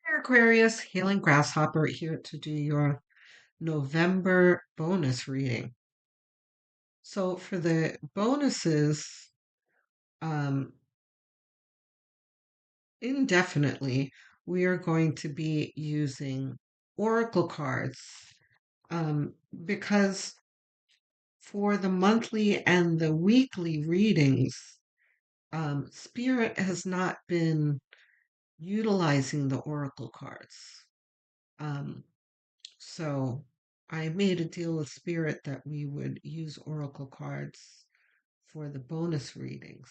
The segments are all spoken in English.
Hi, Aquarius, Healing Grasshopper here to do your November bonus reading. So for the bonuses, um, indefinitely, we are going to be using oracle cards because for the monthly and the weekly readings, Spirit has not been utilizing the oracle cards. Um, So I made a deal with Spirit that we would use oracle cards for the bonus readings.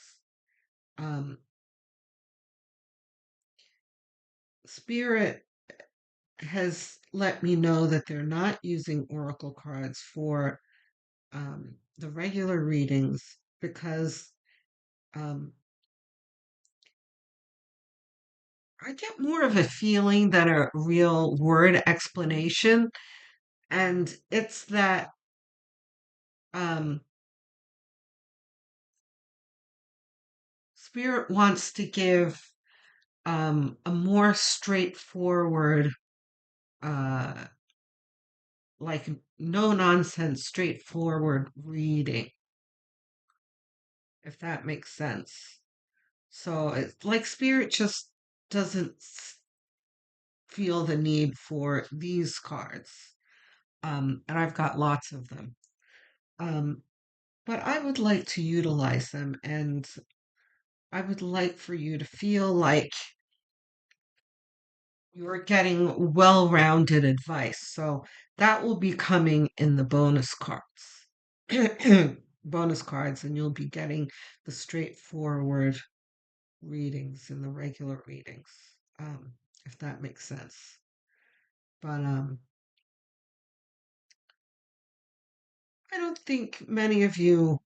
Um, Spirit has let me know that they're not using oracle cards for the regular readings because um, I get more of a feeling than a real word explanation. And it's that um, Spirit wants to give a more straightforward, uh, like no nonsense, straightforward reading, if that makes sense. So it's like Spirit just doesn't feel the need for these cards. And I've got lots of them. Um, but I would like to utilize them, and I would like for you to feel like you're getting well-rounded advice. So that will be coming in the bonus cards. Bonus cards, and you'll be getting the straightforward readings in the regular readings, if that makes sense. But I don't think many of you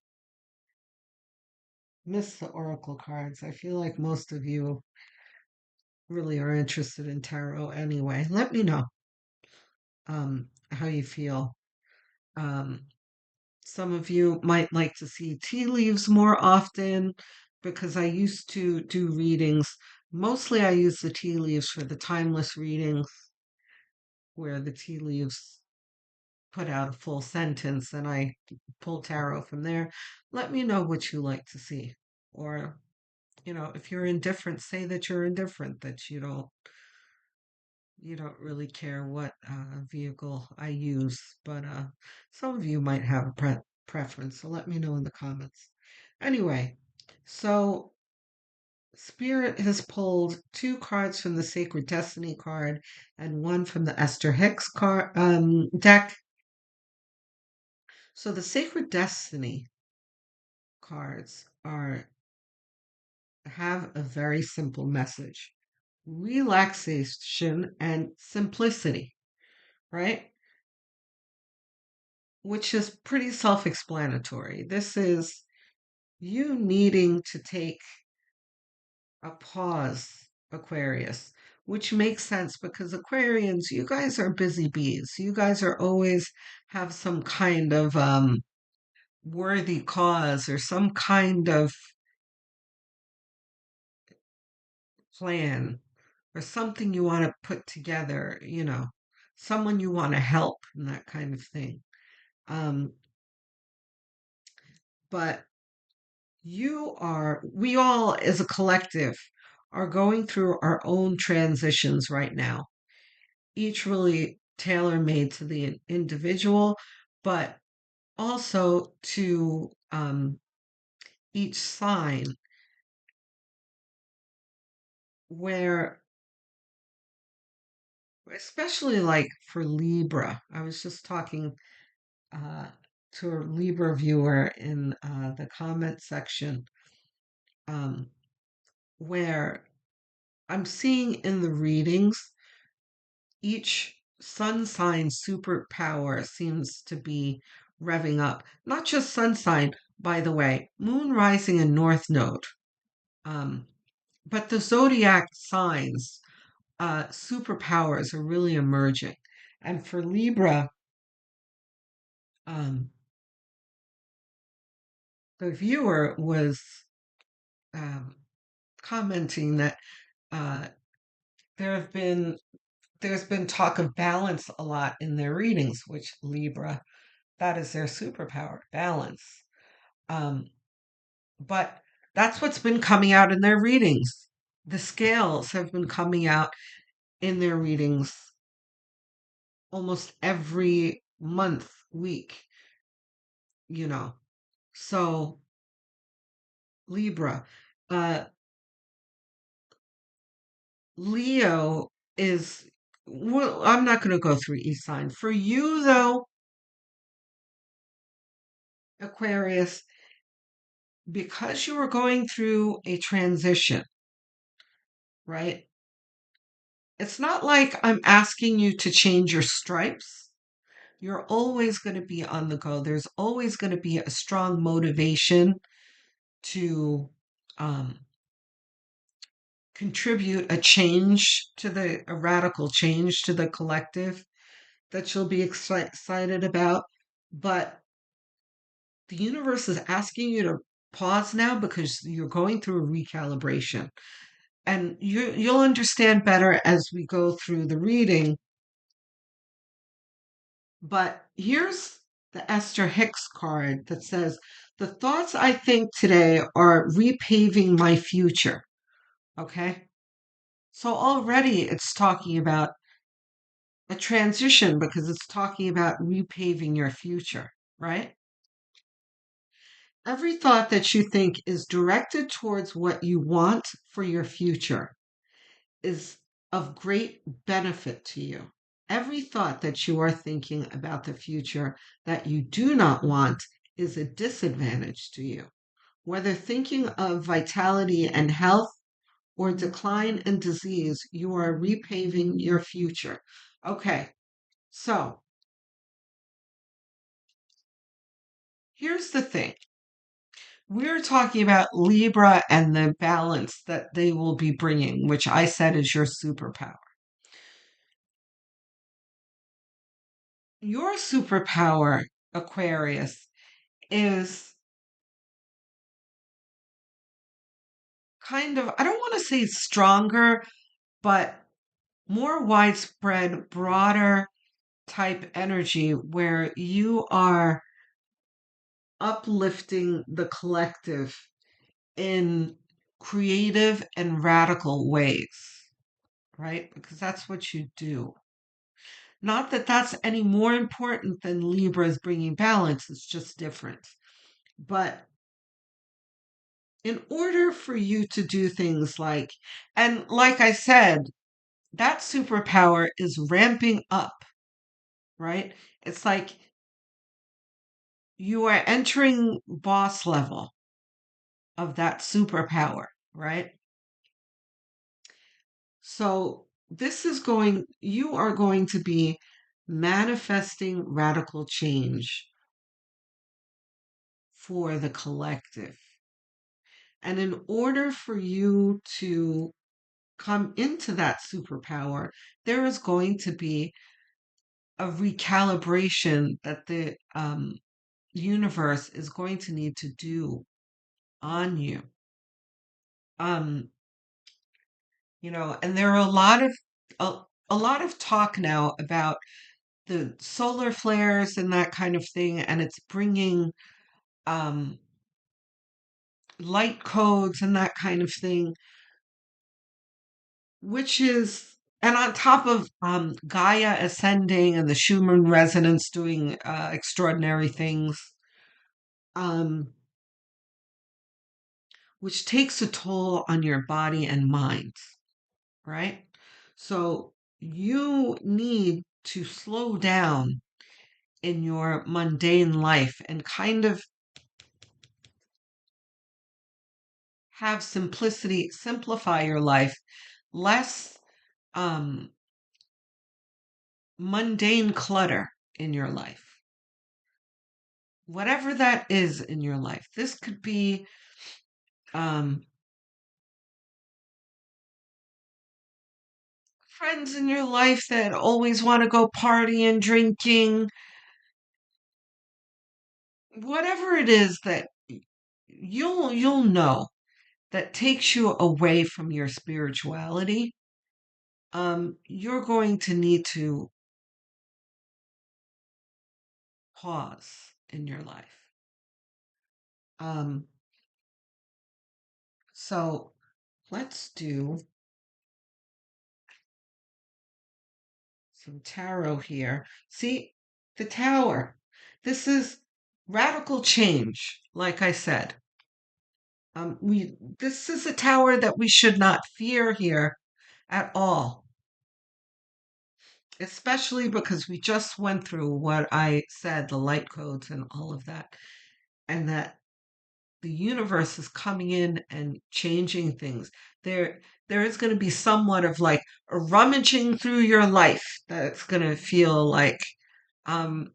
miss the oracle cards. I feel like most of you really are interested in tarot anyway. Let me know how you feel. Um, Some of you might like to see tea leaves more often because I used to do readings. Mostly I use the tea leaves for the timeless readings where the tea leaves put out a full sentence and I pull tarot from there. Let me know what you like to see. Or, if you're indifferent, say that you're indifferent, that you don't really care what vehicle I use, but some of you might have a preference, so let me know in the comments. Anyway, so Spirit has pulled two cards from the Sacred Destiny card and one from the Esther Hicks card deck. So the Sacred Destiny cards have a very simple message: relaxation and simplicity, right? Which is pretty self explanatory. This is you needing to take a pause, Aquarius, which makes sense because Aquarians, you guys are busy bees. You guys are always have some kind of worthy cause or some kind of plan or something you want to put together, someone you want to help and that kind of thing. Um, but we all as a collective are going through our own transitions right now, each really tailor made to the individual, but also to each sign, where, especially like for Libra, I was just talking uh, to a Libra viewer in the comment section, um, where I'm seeing in the readings each sun sign superpower seems to be revving up. Not just sun sign, by the way, moon rising and north node. Um, but the zodiac signs, superpowers are really emerging. And for Libra, um, the viewer was um, commenting that uh, there have been there's been talk of balance a lot in their readings, which Libra, that is their superpower, balance. Um, but that's what's been coming out in their readings. The scales have been coming out in their readings almost every month, week, you know. So, Libra. Uh, Leo is, well, I'm not going to go through each sign. For you, though, Aquarius, because you are going through a transition, right? It's not like I'm asking you to change your stripes. You're always going to be on the go. There's always going to be a strong motivation to um, contribute a radical change to the collective that you'll be excited about. But the universe is asking you to pause now because you're going through a recalibration. And you'll understand better as we go through the reading. But here's the Esther Hicks card that says, the thoughts I think today are repaving my future. Okay. So already it's talking about a transition because it's talking about repaving your future, right? Every thought that you think is directed towards what you want for your future is of great benefit to you. Every thought that you are thinking about the future that you do not want is a disadvantage to you. Whether thinking of vitality and health or decline and disease, you are repaving your future. Okay, so here's the thing. We're talking about Libra and the balance that they will be bringing, which I said is your superpower. Your superpower, Aquarius, is kind of, I don't want to say stronger, but more widespread, broader type energy where you are uplifting the collective in creative and radical ways, right? Because that's what you do. Not that that's any more important than Libra's bringing balance, it's just different. But in order for you to do things like, and like I said, that superpower is ramping up, right? It's like you are entering boss level of that superpower, right? So you are going to be manifesting radical change for the collective. And in order for you to come into that superpower, there is going to be a recalibration that the universe is going to need to do on you. Um, and there are a lot of talk now about the solar flares and that kind of thing, and it's bringing um, light codes and that kind of thing, which is, and on top of Gaia ascending and the Schumann resonance doing extraordinary things, um, which takes a toll on your body and mind, right? So you need to slow down in your mundane life and kind of have simplicity, simplify your life, less um, mundane clutter in your life. Whatever that is in your life. This could be um, friends in your life that always want to go partying, drinking, whatever it is that you'll know that takes you away from your spirituality. you're going to need to pause in your life. Um, so let's do some tarot here. See, the tower. This is radical change, like I said. This is a tower that we should not fear here at all, especially because we just went through what I said, the light codes and all of that, and that the universe is coming in and changing things. There is going to be somewhat of like a rummaging through your life that's going to feel like um,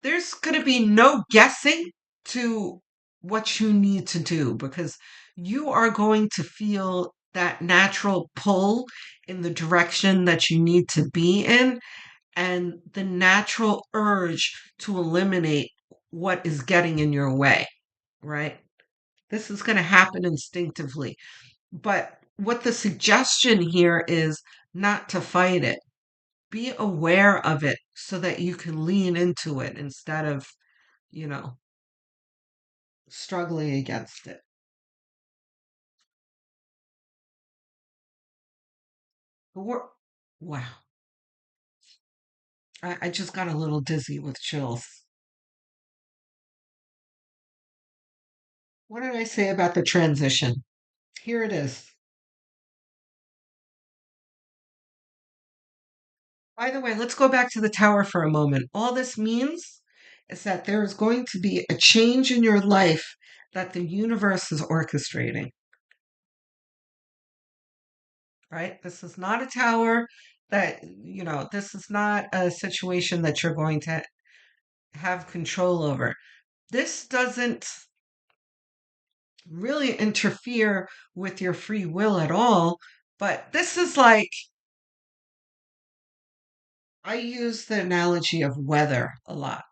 there's going to be no guessing to what you need to do because you are going to feel that natural pull in the direction that you need to be in and the natural urge to eliminate what is getting in your way, right? This is going to happen instinctively. But what the suggestion here is not to fight it. Be aware of it so that you can lean into it instead of, you know, struggling against it. But wow. I just got a little dizzy with chills. What did I say about the transition? Here it is. By the way, let's go back to the tower for a moment. All this means is that there is going to be a change in your life that the universe is orchestrating, right? This is not a tower that, this is not a situation that you're going to have control over. This doesn't really interfere with your free will at all, but this is like, I use the analogy of weather a lot.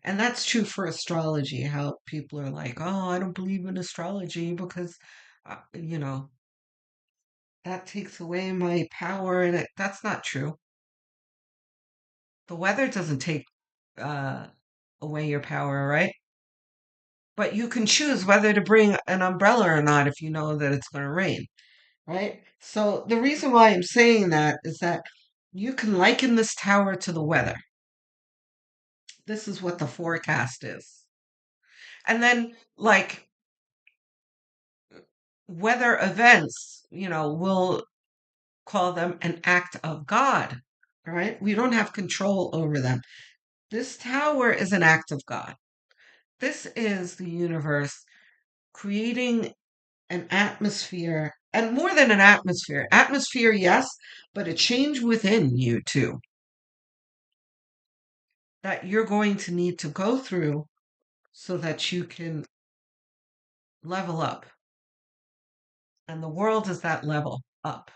And that's true for astrology, how people are like, oh, I don't believe in astrology because, uh, you know, that takes away my power. And that's not true. The weather doesn't take uh, away your power, right? But you can choose whether to bring an umbrella or not if you know that it's going to rain, right? So the reason why I'm saying that is that you can liken this tower to the weather. This is what the forecast is. And then, like, weather events, we'll call them an act of God, right? We don't have control over them. This tower is an act of God. This is the universe creating an atmosphere, and more than an atmosphere, yes, but a change within you too, that you're going to need to go through so that you can level up. And the world is that level up.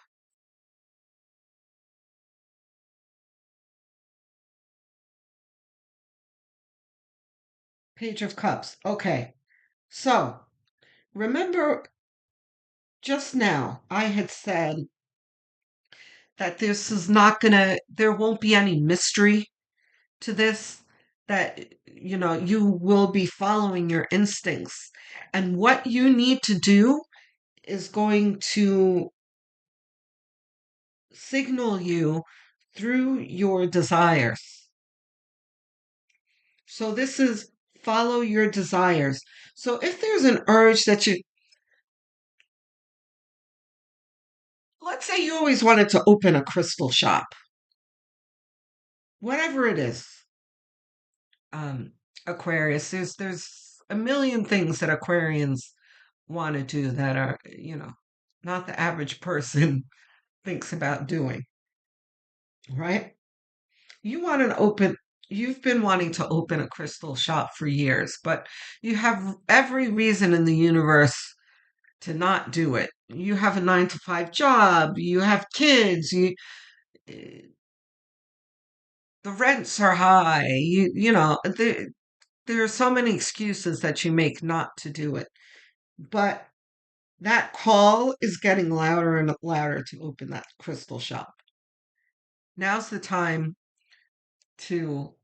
Page of Cups. Okay. So remember just now I had said that this is not gonna, there won't be any mystery to this, that, you will be following your instincts. And what you need to do is going to signal you through your desires. So this is follow your desires. So if there's an urge that let's say you always wanted to open a crystal shop, whatever it is, um, Aquarius, there's a million things that Aquarians want to do that are, not the average person thinks about doing, right? You want an open, you've been wanting to open a crystal shop for years, but you have every reason in the universe to not do it. You have a 9 to 5 job, you have kids, eh, the rents are high, there are so many excuses that you make not to do it. But That call is getting louder and louder to open that crystal shop. Now's the time to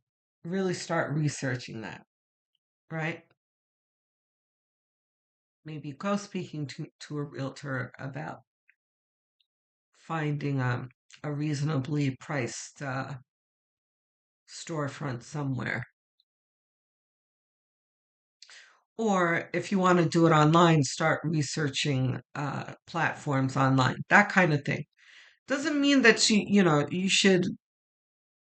really start researching that, right? Maybe go speaking to a realtor about finding a reasonably priced storefront somewhere. Or if you want to do it online, start researching platforms online, that kind of thing. Doesn't mean that you should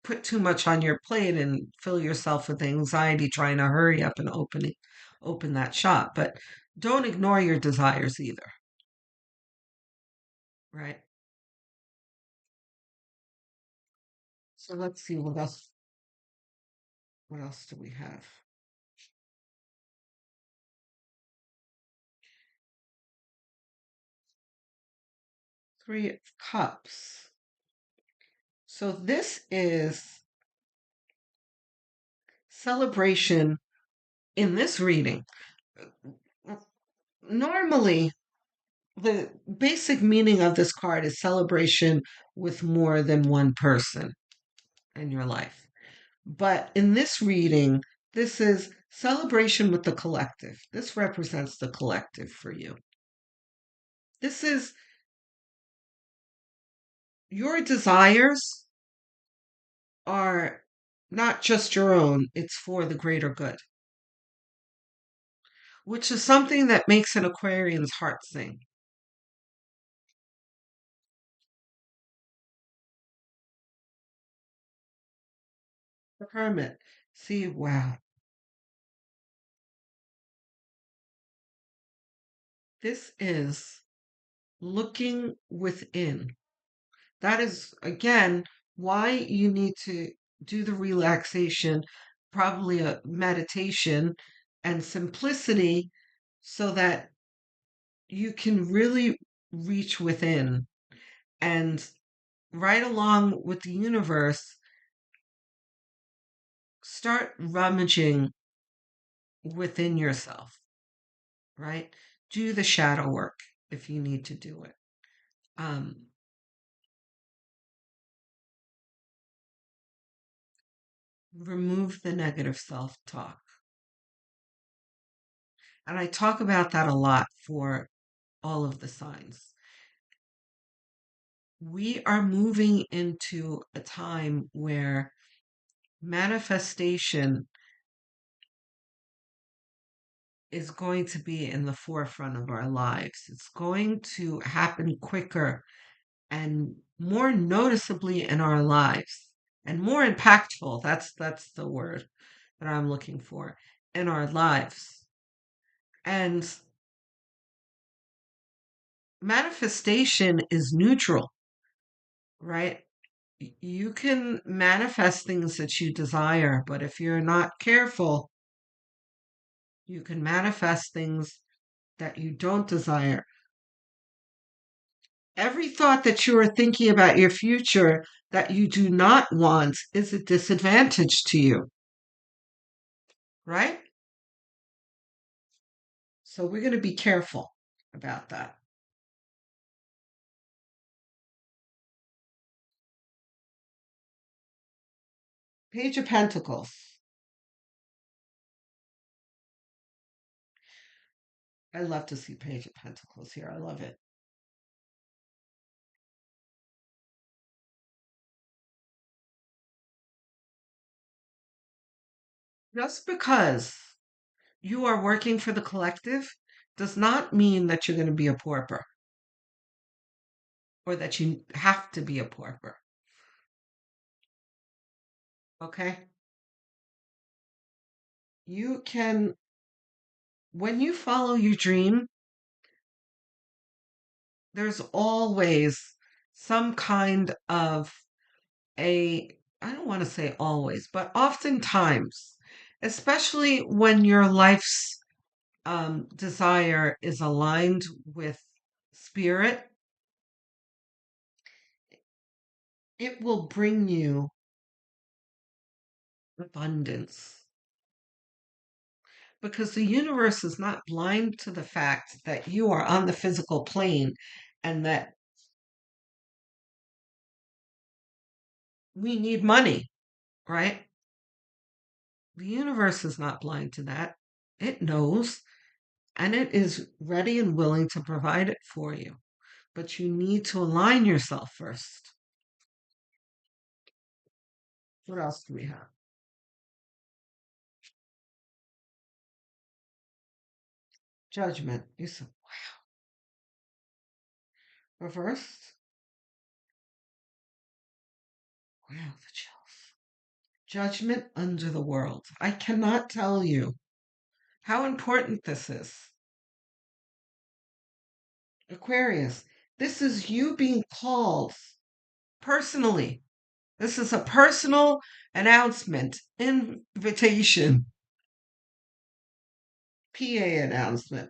put too much on your plate and fill yourself with anxiety trying to hurry up and open that shop. But don't ignore your desires either, right? So let's see what else. What else do we have? Three of Cups. So this is celebration in this reading. Normally, the basic meaning of this card is celebration with more than one person in your life. But in this reading, this is celebration with the collective. This represents the collective for you. This is your desires are not just your own, it's for the greater good, which is something that makes an Aquarian's heart sing. The Hermit. See, wow. This is looking within. That is, again, why you need to do the relaxation, probably a meditation and simplicity, so that you can really reach within and right along with the universe, start rummaging within yourself, right? Do the shadow work if you need to do it. Um, Remove the negative self talk. And I talk about that a lot for all of the signs. We are moving into a time where manifestation is going to be in the forefront of our lives. It's going to happen quicker and more noticeably in our lives and more impactful. That's the word that I'm looking for in our lives. And manifestation is neutral, right? You can manifest things that you desire, but if you're not careful, you can manifest things that you don't desire. Every thought that you are thinking about your future that you do not want is a disadvantage to you, right? So we're going to be careful about that. Page of Pentacles. I love to see Page of Pentacles here. I love it. Just because you are working for the collective does not mean that you're going to be a pauper or that you have to be a pauper. Okay? You can, when you follow your dream, there's always some kind of a, I don't want to say always, but oftentimes, especially when your life's desire is aligned with spirit, it will bring you abundance. because the universe is not blind to the fact that you are on the physical plane and that we need money, right? The universe is not blind to that. It knows and it is ready and willing to provide it for you. But you need to align yourself first. What else do we have? Judgment. You said reversed. Wow, the chills. Judgment under the world. I cannot tell you how important this is. Aquarius, this is you being called personally. This is a personal announcement, invitation, PA announcement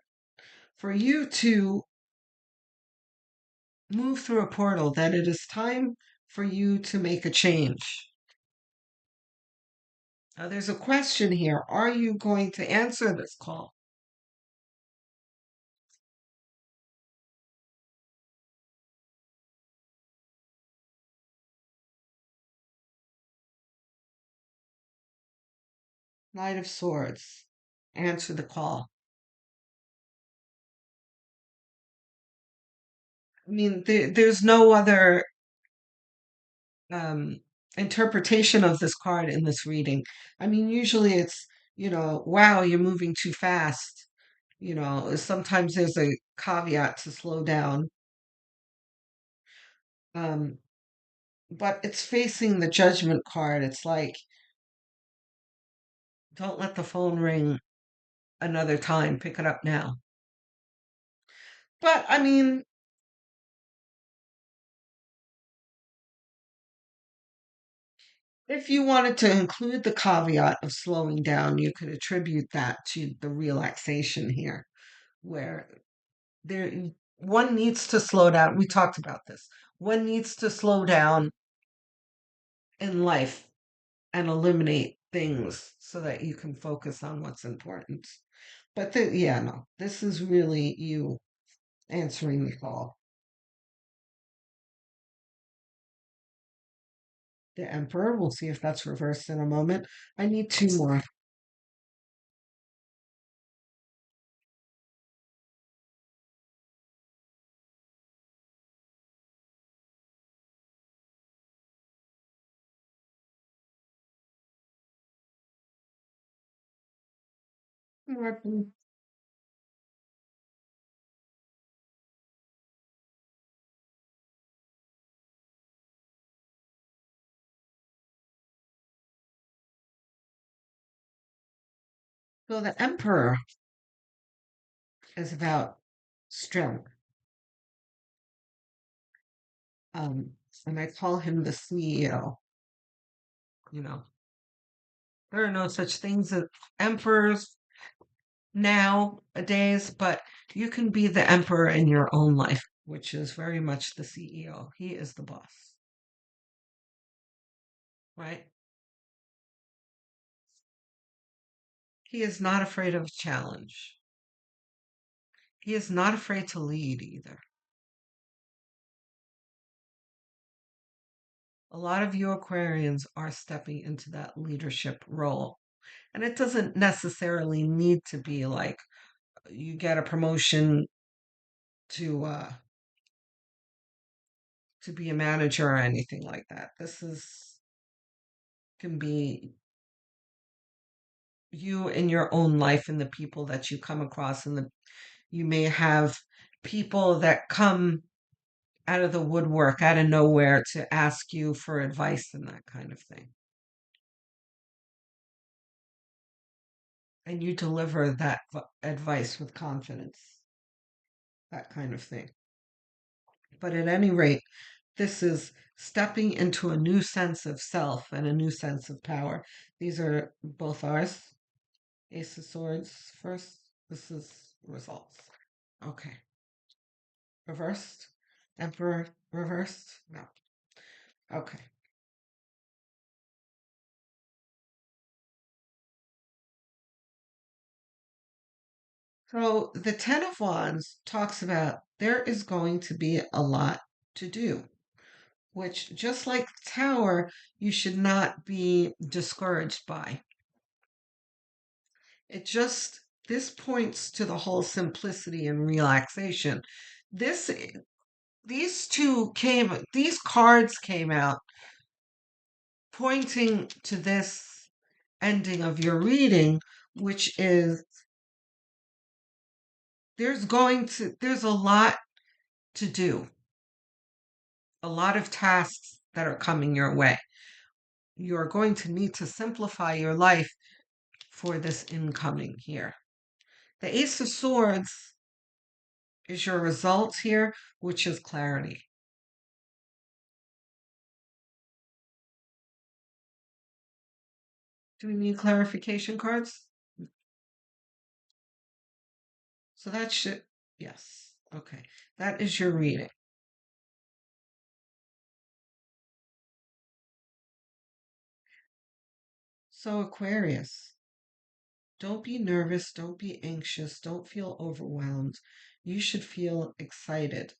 for you to move through a portal, that it is time for you to make a change. Now, there's a question here. Are you going to answer this call? Knight of Swords. Answer the call. I mean, there's no other um, interpretation of this card in this reading. I mean, usually it's, wow, you're moving too fast. Sometimes there's a caveat to slow down. Um, but it's facing the judgment card. It's like, don't let the phone ring another time. Pick it up now. But I mean, if you wanted to include the caveat of slowing down, you could attribute that to the relaxation here, where there one needs to slow down. We talked about this. One needs to slow down in life and eliminate things so that you can focus on what's important. But yeah, no, this is really you answering the call. The Emperor, we'll see if that's reversed in a moment. I need two more. So the Emperor is about strength. Um, and I call him the CEO. You know, there are no such things as emperors nowadays, but you can be the emperor in your own life, which is very much the CEO. He is the boss, right? He is not afraid of a challenge. He is not afraid to lead either. A lot of you Aquarians are stepping into that leadership role. And it doesn't necessarily need to be like you get a promotion to uh to be a manager or anything like that. This is can be you in your own life and the people that you come across and the you may have people that come out of the woodwork out of nowhere to ask you for advice and that kind of thing, and you deliver that advice with confidence, that kind of thing. But at any rate, this is stepping into a new sense of self and a new sense of power. These are both ours. Ace of Swords first. This is results. Okay. Reversed. Emperor reversed. No. Okay. So the Ten of Wands talks about there is going to be a lot to do, which just like the Tower, you should not be discouraged by. It just, this points to the whole simplicity and relaxation. This, these cards came out pointing to this ending of your reading, which is there's a lot to do, a lot of tasks that are coming your way. You're going to need to simplify your life for this incoming here. The Ace of Swords is your result here, which is clarity. Do we need clarification cards? So that should, yes. Okay. That is your reading. So, Aquarius, don't be nervous, don't be anxious, don't feel overwhelmed. You should feel excited.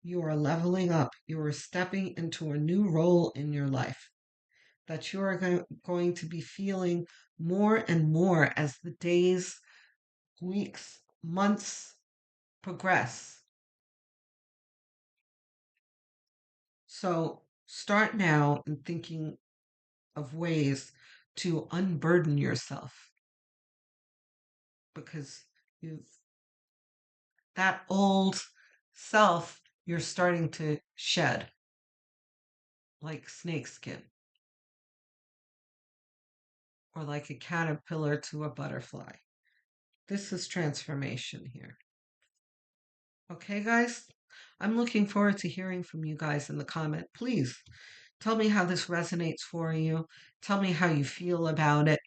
You are leveling up. You are stepping into a new role in your life that you are going to be feeling more and more as the days, weeks, months progress. So start now in thinking of ways to unburden yourself because you've that old self you're starting to shed like snakeskin or like a caterpillar to a butterfly. This is transformation here. Okay, guys? I'm looking forward to hearing from you guys in the comment. Please tell me how this resonates for you. Tell me how you feel about it.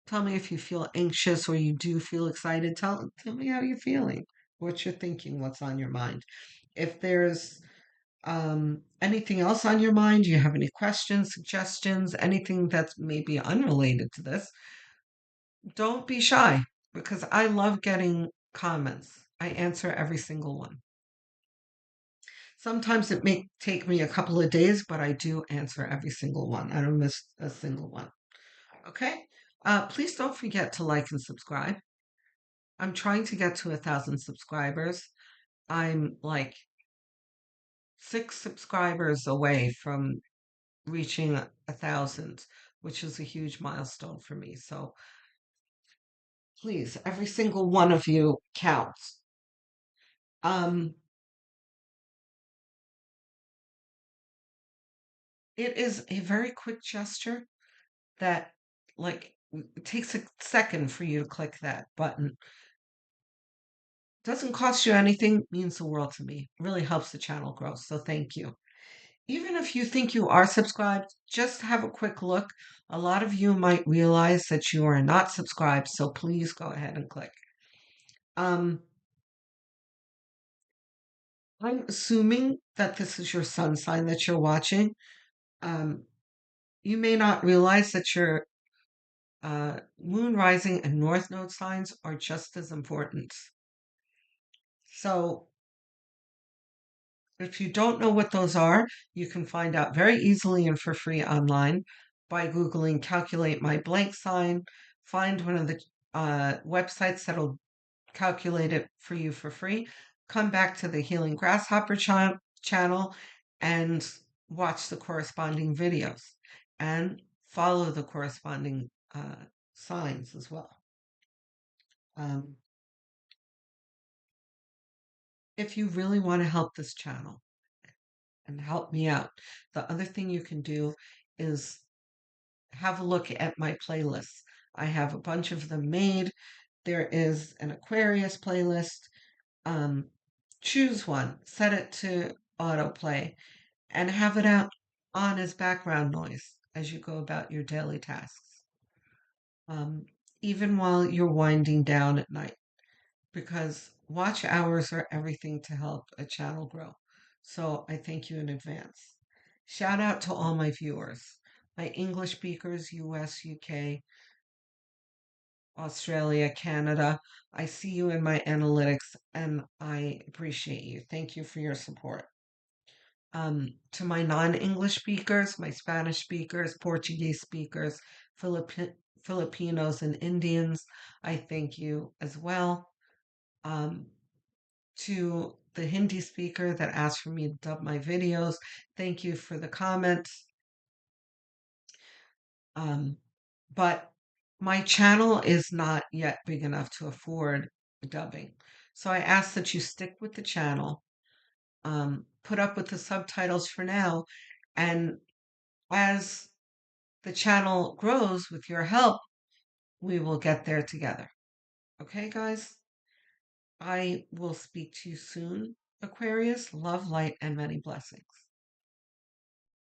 Tell me if you feel anxious or you do feel excited. Tell me how you're feeling, what you're thinking, what's on your mind. If there's anything else on your mind, you have any questions, suggestions, anything that's maybe unrelated to this, don't be shy because I love getting comments. I answer every single one. Sometimes it may take me a couple of days, but I do answer every single one. I don't miss a single one. Okay? Please don't forget to like and subscribe. I'm trying to get to 1,000 subscribers. I'm like 6 subscribers away from reaching 1,000, which is a huge milestone for me. So please, every single one of you counts. Um, it is a very quick gesture that, like, it takes a second for you to click that button. Doesn't cost you anything, means the world to me. Really helps the channel grow. So thank you. Even if you think you are subscribed, just have a quick look. A lot of you might realize that you are not subscribed, so please go ahead and click. Um, I'm assuming that this is your sun sign that you're watching. Um, you may not realize that your moon, rising, and north node signs are just as important. So if you don't know what those are, you can find out very easily and for free online by Googling calculate my blank sign. Find one of the websites that'll calculate it for you for free. Come back to the Healing Grasshopper channel and watch the corresponding videos and follow the corresponding signs as well. Um, if you really want to help this channel and help me out, the other thing you can do is have a look at my playlists. I have a bunch of them made. There is an Aquarius playlist. Um, choose one, set it to autoplay, and have it out on as background noise as you go about your daily tasks, um, even while you're winding down at night, because watch hours are everything to help a channel grow. So I thank you in advance. Shout out to all my viewers, my English speakers, US, UK, Australia, Canada. I see you in my analytics and I appreciate you. Thank you for your support. To my non-English speakers, my Spanish speakers, Portuguese speakers, Filipinos, and Indians, I thank you as well. Um, to the Hindi speaker that asked for me to dub my videos, thank you for the comments. But my channel is not yet big enough to afford dubbing. So I ask that you stick with the channel, put up with the subtitles for now, and as the channel grows with your help, we will get there together. Okay, guys? I will speak to you soon, Aquarius. Love, light, and many blessings.